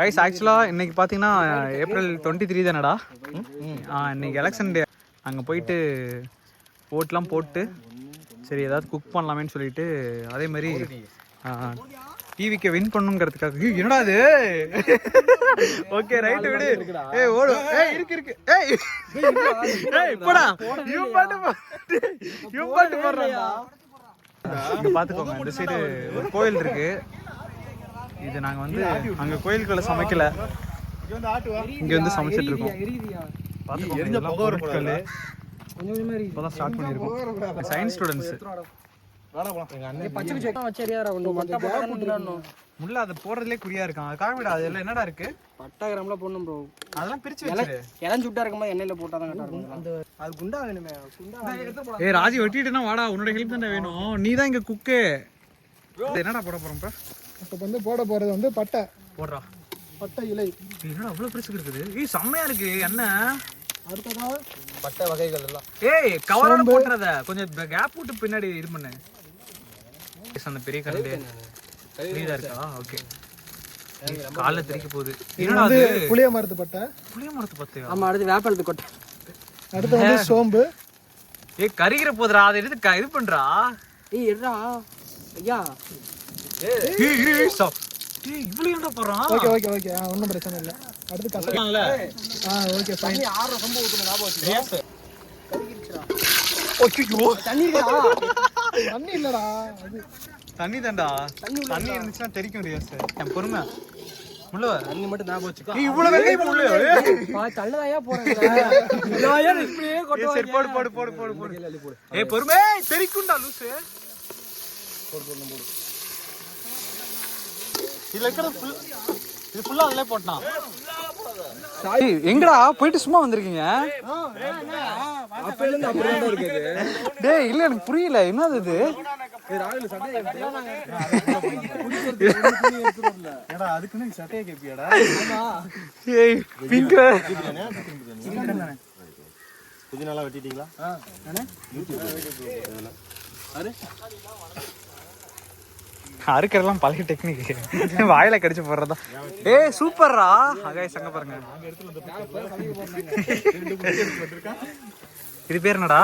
Rice ஆக்சுவலா இன்னைக்கு பாத்தீங்கன்னா ஏப்ரல் 23 தானடா. இன்னைக்கு எலெக்ஷன் டே. அங்க போயிட்டு ஓட்லாம் போட்டு சரி ஏதாவது குக் பண்ணலாமேன்னு சொல்லிட்டு அதே மாதிரி டிவிக்கு வின் பண்ணுங்கிறதுக்காக என்னடா அது. ஓகே ரைட் விடு. ஏய் ஓடு. ஏய் இருக்கு. ஏய் போடா. யூ பாட்டு போடுறா. இங்க பாத்துக்கோங்க, இந்த சைடு ஒரு கோயில் இருக்கு. இது நாங்க வந்து அங்க கோயிலுக்குள்ள சமைக்கல, இங்க வந்து சமைச்சிட்டு இருக்கோம். பாத்துக்கோங்க இப்பதான் ஸ்டார்ட் பண்ணிருக்கோம். சயின்ஸ் ஸ்டூடெண்ட்ஸ் முள்ள அதை போடுறதுலே குறியா இருக்கான். அதுக்காக விட அதெல்லாம் என்னடா இருக்கு பட்டாகிராம்ல போடணும் ப்ரோ. அதெல்லாம் பிரிச்சு வச்சு இளம் சுட்டா இருக்கும்போது எண்ணெயில போட்டாதான் கரெக்டா இருக்கும். அது குண்டா வேணுமே. ஏய் ராஜி வெட்டிட்டேனா வாடா, உன்னோட ஹெல்ப் தானே வேணும். நீ தான் இங்க குக்கு. என்னடா போட போறோம் இப்ப வந்து போட போறது வந்து பட்டை போடுறா. பட்டை இலை. என்னடா அவ்வளவு பெருசு இருக்குது. ஏய் செம்மையா இருக்கு. என்ன அடுத்ததா பட்டை வகைகள் எல்லாம். ஏய் கவரோட போட்றத கொஞ்சம் கேப் விட்டு பின்னாடி இது பண்ணு. அந்த பெரிய கரண்ட் ஃப்ரீதா இருக்கா? ஓகே. கால்ல திரிக்க போகுது. என்னடா அது? புளிய மரத்து பட்டை. புளிய மரத்து பட்டையா? ஆமா. அடுத்து வேப்பழுத்து கொட்டை. அடுத்து வந்து சோம்பு. ஏய் கரிகிற போதுடா. அதை எடுத்து இது பண்றா. ஏய் எடுடா ஐயா. ஏய் இவ்வளவு ஏன்டா போறான்? ஓகே ஒண்ணும் பிரச்சனை இல்ல. அடுத்து கசக்கலாம்ல. Okay fine. நீ 6 சம்பு ஊத்துன ஞாபகம் வச்சுக்கோ. எஸ் கரிகிருச்சுடா. ஓகேயோ தண்ணி இருக்கா? தண்ணி இல்லடா, அது தண்ணி தான்டா. தண்ணி இருந்துச்சுன்னா தெரிக்கும் ரியாஸ். என் பொறுமை முள்ள தண்ணி மட்டும் ஞாபகம் வச்சுக்கோ. நீ இவ்வளவு வெங்காயம் முள்ள பா தள்ளதாயா போறேன். நான் ஏன் இப்படியே கொட்டுவாங்க. சரி போடு. ஏய் பொறுமை தெரிக்கும்டா லூசு. போடு. இதுல இருக்கிற இது ஃபுல்லா அதலே போட்டான். சாய் எங்கடா போயிட்டு சும்மா வந்திருக்கீங்க? அப்பையில இருந்து அப்படியே தான் இருக்குது. டேய் இல்ல எனக்கு புரியல என்னது இது. ஏய் ராகுல் சட்டையை தேவாங்க. ஏடா அதுக்குன்னு நீ சட்டையை கேப்பியாடா? ஆமா. ஏய் பிங்க் புதினால வெட்டிட்டீங்களா? நானே யூடியூப் அரே அறுக்கிறதெல்லாம் பழைய டெக்னிக். வாயில கடிச்சு போடுறதா. ஏய் சூப்பர்ரா. அகாய் சங்க பாருங்க. இது பேர் என்னடா?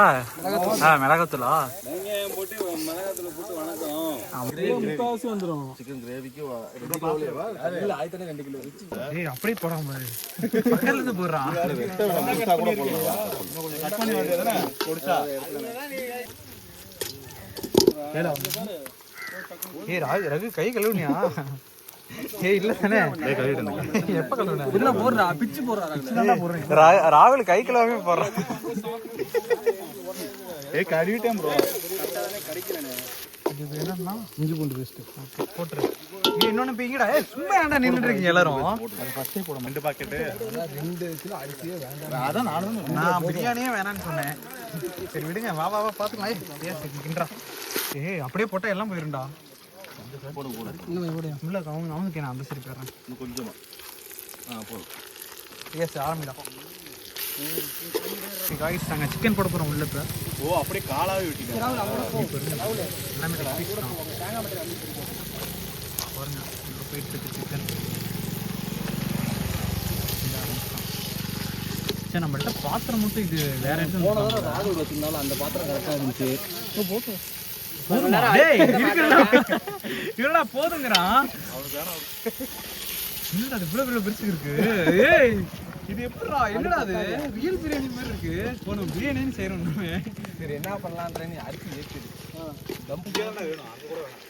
மிளகாத்தூளா? வெங்காயம் போட்டு மிளகாத்தூள் போட்டு வணக்கம். முக்காவாசி வந்துரும். சிக்கன் கிரேவிக்கு இல்ல ஆயிட்டே 2 கிலோ. ஏய் அப்படியே போடாம பக்கத்துல இருந்து போடுறான். முட்டை கூட போடலாம். கொஞ்சம் கட் பண்ணி வரதுதானே பொடிச்சா. ஏடா ஏய் ரகு கை கழுவுனியா? ஏய் இல்ல தானே கை கழுவிட்டேன். எப்ப கழுவுன? இல்ல போடுறா பிச்சு போடுறா. நல்லா போடுறேன். ராகுல் கை கழுவாமே போடுறான். ஏய் கழுவிட்டேன் ப்ரோ. கறிக்கலனே. இது என்னன்னா இஞ்சி பூண்டு பேஸ்ட். ஓகே போட்ரு. ஏய் இன்னொன்னு பீங்கடா. ஏய் சும்மா ஏன்டா நின்னுட்டு இருக்கீங்க எல்லாரும்? அது ஃபர்ஸ்டே போடு. 2 பாக்கெட். 2 கிலோ அரிசியே வேண்டாம். அதான் நான் பிரியாணியே வேணாம்னு சொன்னேன். சரி விடுங்க. வா பாத்துக்கலாம். ஏய் கிண்டறா. ஏய் அப்படியே போட்டா எல்லாம் போயிரும்டா. போடு. இன்னும் போடு. உள்ள அவனுக்கு நான் அந்த சரி போறேன். இன்னும் கொஞ்சமா. போடு. எஸ் ஆரம்பிடா. गाइस நாங்க சிக்கன் போட போறோம் உள்ள. இப்ப அப்படியே காலாவே வெட்டிட்டேன். எல்லாமே பீஸ் தான். பாருங்க இங்க போயிட்டு இருக்கு சிக்கன். சரி நம்மள்ட்ட பாத்திரம் மட்டும் இது வேற எதுவும் போன தடவை ராகுல் வச்சிருந்தாலும் அந்த பாத்திரம் கரெக்டா இருந்துச்சு. போதும். டேய் இல்லடா போதுங்கறான். என்னடா இது இவ்வளவு பெருசு இருக்கு. ஏய் இது எப்படிடா? என்னடா அது ரியல் பிரியாணி மாதிரி இருக்கு. போன பிரியாணின்னு செய்றோம் நம்ம. சரி என்ன பண்ணலாம்ன்ற நீ அரிசி ஏத்துது. தம் பிரியாணி வேணும். அது கூட வேணும்.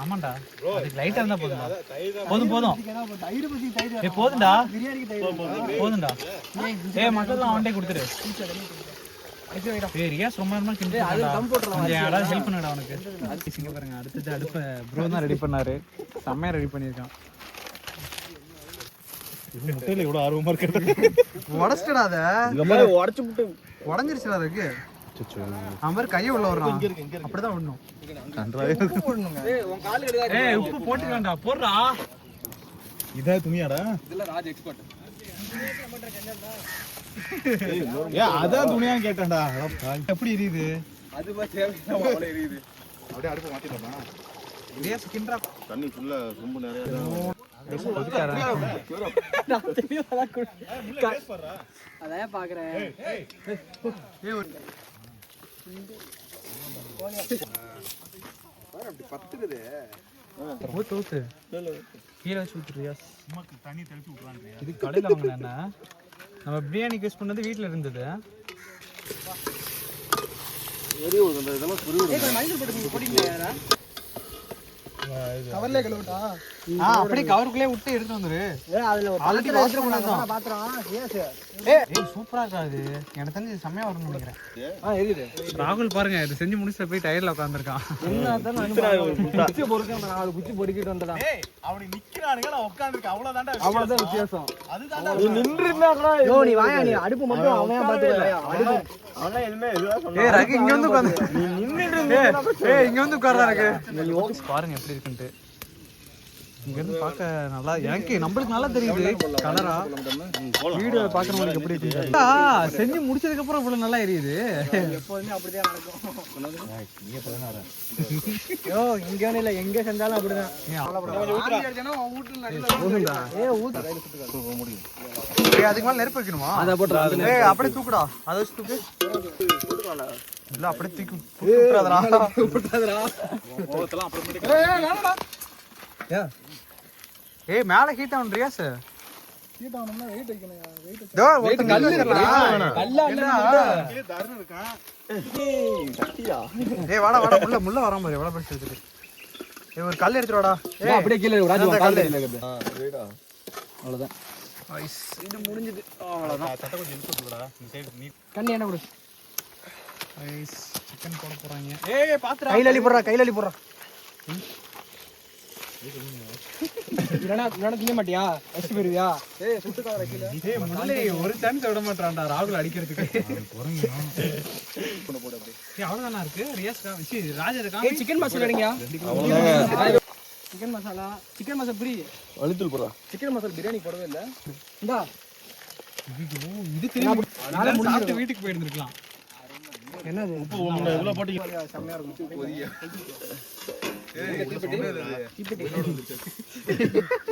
ஆமாடா. அது லைட்டா இருந்தா போதும். தயிர் பத்தி தயிர். ஏய் போதும்டா. பிரியாணிக்கு தயிர் போதும்டா. ஏய் மக்கள் அவன்டே கொடுத்துரு. ஏய் ரியாஸ் ரொம்ப நேரமா கிண்டல் அது தம் போடுறோம். கொஞ்சம் யாராவது ஹெல்ப் பண்ணுடா அவனுக்கு. சிங்க பாருங்க அடுத்து அடுப்ப ப்ரோ தான் ரெடி பண்ணாரு. செம்மையா ரெடி பண்ணிருக்கான். இது முட்டையில இவ்வளவு ஆர்வமா இருக்கு. உடைச்சிடா அத. உடைச்சு விட்டு உடைஞ்சிருச்சுடா அதுக்கு. அவன் மாதிரி கையை உள்ள வர்றான். அப்படிதான் விடணும். ஏய் உன் கால் எடுடா. ஏய் உப்பு போட்டுக்கடா. போடுறா. இதா துணியாடா? இதெல்லாம் ராஜ் எக்ஸ்பர்ட். ஏய் அதான் துணியான்னு கேட்டேன்டா. எப்படி எரியுது? அது பா தேவையில்லை அவ்வளவு எரியுது. அப்படியே அடுப்பு மாத்திட்டோமா? ரியாஸ் கிண்டா. தண்ணி ஃபுல்லா ரொம்ப நிறைய. அதான் பாக்குறேன். ஊத்து கீழே வச்சு ஊத்துறியா? இது கடையில் வாங்கின என்ன நம்ம பிரியாணிக்கு யூஸ் பண்ணது வீட்டில் இருந்தது. கவர்ல கழுவிட்டா அப்படியே கவருக்குள்ளே விட்டு எடுத்து வந்துரு. ஆல்ரெடி சூப்பரா இருக்காது. எனக்கு தெரிஞ்சு இது செம்மையா வரும்னு நினைக்கிறேன். ராகுல் பாருங்க இது செஞ்சு முடிச்சுட்டு போய் டயர்ல உட்காந்துருக்கான். அவ்வளவுதான் வித்தியாசம். அடுப்பு மட்டும் அவன் இங்க வந்து உட்கார்றாரு. பாருங்க எப்படி இருக்குன்ட்டு. இங்க இருந்து பார்க்க நல்லா எனக்கு நம்மளுக்கு நல்லா தெரியுது கலரா. வீடியோ பாக்குறவங்களுக்கு எப்படி இருக்கு செஞ்சு முடிச்சதுக்கு அப்புறம் இவ்வளவு நல்லா எரியுது. எப்போதுமே அப்படிதான் நடக்கும். இங்க இல்ல எங்க செஞ்சாலும் அப்படிதான். அதுக்கு மேல நெருப்பு வைக்கணுமா? அப்படியே தூக்குடா. அதை வச்சு தூக்கு. இல்ல அப்படியே தூக்கி ஏய் மேல ஹீட் ஆகும் ரியாஸ். ஹீட் ஆகணும்னா வெயிட் வைக்கணும். வெயிட் தோ ஒருத்த கல்லு வைக்கலாம். கீழ தரணும் இருக்கான். ஏய் வாடா வாடா முள்ள வராம பாரு எவ்வளவு பெருசு இருக்கு. ஏய் ஒரு கல் எடுத்து வாடா. ஏய் அப்படியே கீழ ராஜு கால் தெரியல. ரேடா அவ்வளவுதான். ஐஸ் இது முடிஞ்சது. அவ்வளவுதான். சட்ட கொஞ்சம் இழுத்து போடுடா. இந்த சைடு நீ கண்ணி என்ன கொடு. ஐஸ் சிக்கன் போட போறாங்க. ஏய் பாத்துடா. கையில அள்ளி போடுறா. இல்லனா திங்க மாட்டியா? அடிச்சு போயிருவியா? ஏய் சுட்டுக்கார கீழ. ஏய் முள்ளே ஒரு சான்ஸ் விட மாட்டறான்டா ராகுல் அடிக்கிறதுக்கு. போறங்க. போடு அப்படியே. ஏய் அவ்வளவுதானா இருக்கு. ரியாஸ் வெச்சி ராஜா இருக்கா. ஏய் சிக்கன் மசாலா எடுங்க. சிக்கன் மசாலா பிரி. அழுத்தல் போறா. சிக்கன் மசாலா பிரியாணி போடவே இல்ல. இந்தா. இது திரும்பி நாளை சாப்பிட்டு வீட்டுக்கு போயிருந்திருக்கலாம். என்னது? உப்பு இவ்வளவு போட்டீங்க. செம்மையா இருக்கும். கொதியா.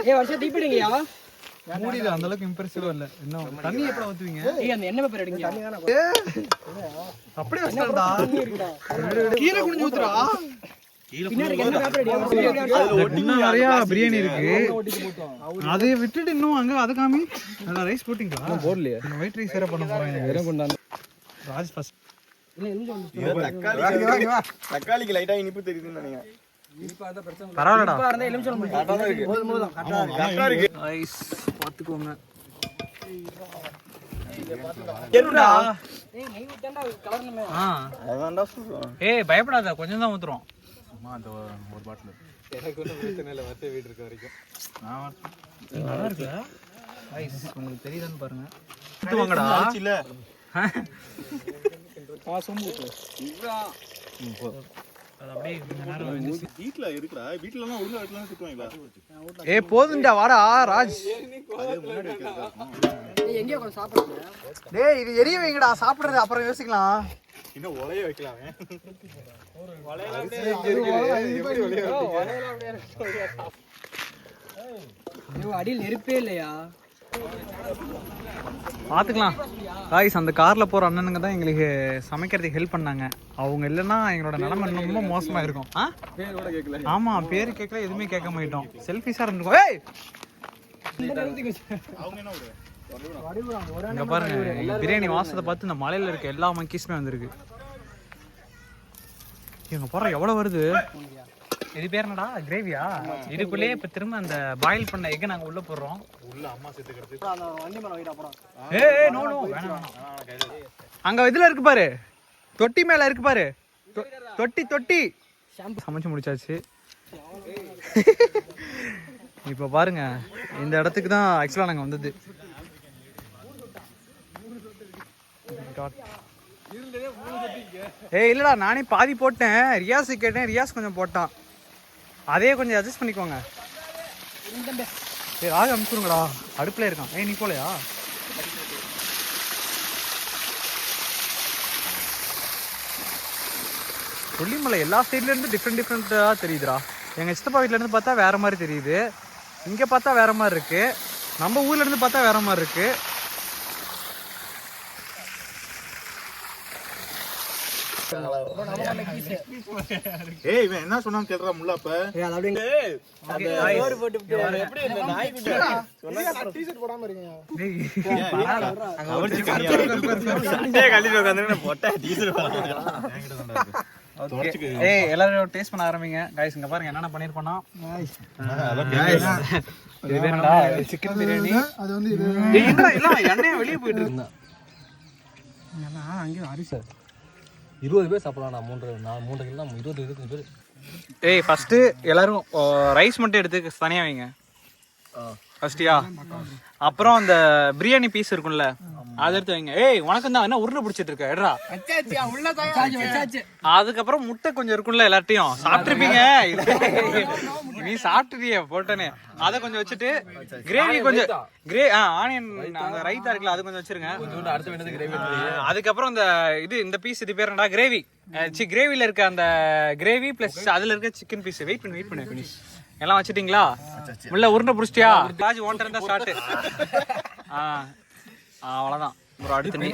ஏய் வருஷம் தீப்பிடுங்கயா. மூடில அந்த அளவுக்கு இம்ப்ரெசிவா இல்ல. இன்னும் தண்ணி எப்பற ஊத்துவீங்க? ஏய் அந்த எண்ணெய் பேப்பர் எடுங்க. தண்ணி தான. அப்படியே வச்சடா. கீழ குனிஞ்சு ஊத்துறா. பின்னாடி எண்ணெய் பேப்பர் அடியா. இன்னும் நிறைய பிரியாணி இருக்கு. அதை விட்டுட்டு இன்னும் அங்க அத காமி. நல்லா ரைஸ் போடிங்களா? போடலையே. ஒயிட் ரைஸ் வேற பண்ண போறாங்க. வேற கொண்டாந்து. ராஜ் ஃபர்ஸ்ட். இல்ல எலுமிச்சம் தக்காளிக்கு லைட்டா இனிப்பு தெரியுதுன்னு நினைக்கிறேன். பரவாயில்லடா. இப்ப இருந்த எலுமிச்சம் கரெக்ட்டா இருக்கு. போதும் கரெக்ட்டா இருக்கு. ஐஸ் பாத்துக்கோங்க. ஏறுடா. ஏய் நெய் ஊத்தண்டா கலரணுமே. அதான்டா சொல்றேன். ஏய் பயப்படாத கொஞ்சம் தான் ஊத்துறோம். சும்மா அந்த ஒரு பாட்டில். எனக்கு ஒன்றும் பிரச்சனை இல்லை வத்த வீடு இருக்க வரைக்கும். நான் நல்லா இருக்குல்ல ஐஸ் உங்களுக்கு தெரியுதான்னு பாருங்க. வாங்கடா இல்ல சொம்பு இவ்வளோ அது அப்படியே கொஞ்ச நேரம் வீட்ல இருக்குடா. வீட்லலாம் ஒழுங்கா வைக்கலாம் திட்டுவாங்களா? ஏய் போதும்டா வாடா ராஜ். ஏய் எங்க உட்கார்ந்து சாப்பிடுங்க. டேய் இது எரிய வைங்கடா சாப்பிடுறது அப்புறம் யோசிக்கலாம். இன்னும் ஒளைய வைக்கலாமே. வளையலாம் அப்படியே ஐயோ அடியில் நெருப்பே இல்லையா? பார்த்துக்கலாம் காய்ஸ். அந்த காரில் போகிற அண்ணனுங்க தான் எங்களுக்கு சமைக்கிறதுக்கு ஹெல்ப் பண்ணாங்க. அவங்க இல்லைன்னா எங்களோட நிலைமை ரொம்ப மோசமாக இருக்கும். பேரோட கேட்கல. ஆமாம் பேர் கேட்கல எதுவுமே கேட்க மாட்டோம். செல்ஃபிஷாக இருந்துருக்கோம். ஏய் அவங்க என்ன ஒரு இங்கே பாருங்க எங்க பிரியாணி வாசத்தை பார்த்து இந்த மலையில் இருக்க எல்லா மங்கீஸுமே வந்திருக்கு. இவங்க போடுற எவ்வளோ வருது. இது பேர் என்னடா கிரேவியா? இதுக்குள்ளேயே இப்போ திரும்ப அந்த பாயில் பண்ண எக்கை நாங்கள் உள்ளே போடுறோம். உள்ள அம்மா சேர்த்துக்கிறது. வண்டி மரம் வைடா போறோம். ஏய் நோ நோ வேணாம். அங்கே இதில் இருக்கு பாரு தொட்டி மேலே இருக்கு பாரு. தொட்டி சமைச்சு முடிச்சாச்சு. இப்போ பாருங்க இந்த இடத்துக்கு தான் ஆக்சுவலாக நாங்கள் வந்தது. ஏய் இல்லடா நானே பாதி போட்டேன். ரியாஸு கேட்டேன். ரியாஸ் கொஞ்சம் போட்டான். அதே கொஞ்சம் அட்ஜஸ்ட் பண்ணிக்கோங்க. ஏய் ராஜ் அனுப்பிச்சுடுங்கடா அடுப்பில் இருக்கான். ஏய் நீ போலையா? கொல்லிமலை எல்லா சைட்லேருந்து டிஃப்ரெண்ட்டாக தெரியுதுடா. எங்கள் சித்தப்பா வீட்டிலேருந்து பார்த்தா வேறு மாதிரி தெரியுது. இங்கே பார்த்தா வேற மாதிரி இருக்கு, நம்ம ஊர்ல இருந்து பார்த்தா வேற மாதிரி இருக்கு. ஏய் இவன் என்ன சொன்னான்னு கேளுடா முல்லாப்ப. டீ-ஷர்ட் போடாம இருக்கீங்க. ஏய் எல்லாரும் டேஸ்ட் பண்ண ஆரம்பிங்க गाइस. இங்க பாருங்க என்னென்ன பண்ணிருப்போம்னா, இது வேறடா சிக்கன் பிரியாணி. அது வந்து இது ஏய் இல்ல எண்ணெய் வெளிய போயிட்டு இருக்கு. அங்கே அரிசி 20 பேர் சாப்பிடலாம். நான் 3 கிலோ 20 பேர். ஏய் ஃபர்ஸ்ட் எல்லாரும் ரைஸ் மட்டும் எடுத்து தனியா வைங்க ஃபர்ஸ்டியா. அப்புறம் அந்த பிரியாணி பீஸ் இருக்கும்ல அதை எடுத்து வைங்க. ஏய் உனக்கு தான் என்ன உருண்டை பிடிச்சிட்டு இருக்க எடுறா. அதுக்கப்புறம் முட்டை கொஞ்சம் இருக்கும்ல, எல்லார்ட்டையும் சாப்பிட்டுருப்பீங்க. நீ சாப்பிட்டுட்டிய போட்டனே, அதை கொஞ்சம் வச்சுட்டு கிரேவி கொஞ்சம் ஆனியன் அந்த ரைத்தா இருக்குல்ல அது கொஞ்சம் வச்சிருங்க. அதுக்கப்புறம் இந்த இந்த பீஸ் இது பேர் என்னடா, கிரேவி. கிரேவில இருக்க அந்த கிரேவி பிளஸ் அதுல இருக்க சிக்கன் பீஸ். வெயிட் பண்ணு எல்லாம் வச்சிட்டீங்களா? உள்ள உருண்டை பிடிச்சிட்டியா? ராஜ் ஓன்டர் இருந்தா ஸ்டார்ட். அவ்வளோதான் ப்ரோ. அடுத்து நீ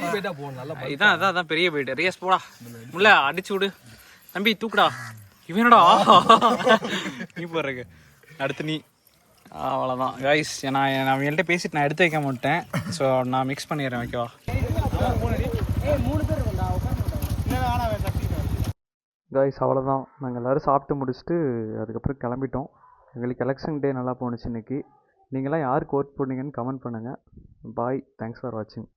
இதான் பெரிய போயிட்டு ரியஸ் போடா. உள்ள அடிச்சு விடு தம்பி, தூக்குடா. இவனடா நீ போடுறக்கு. அடுத்து நீ. அவ்வளோதான் கைஸ். நான் அவங்கள்ட்ட பேசிட்டு நான் எடுத்து வைக்க மாட்டேன். ஸோ நான் மிக்ஸ் பண்ணிடுறேன், ஓகேவா கைஸ்? அவ்வளோதான். நாங்கள் எல்லோரும் சாப்பிட்டு முடிச்சுட்டு அதுக்கப்புறம் கிளம்பிட்டோம். எங்களுக்கு எலெக்ஷன் டே நல்லா போணுச்சு இன்னைக்கு. நீங்களாம் யாருக்கு ஓட் போட்டீங்கன்னு கமெண்ட் பண்ணுங்கள். பாய், தேங்க்ஸ் ஃபார் வாட்சிங்.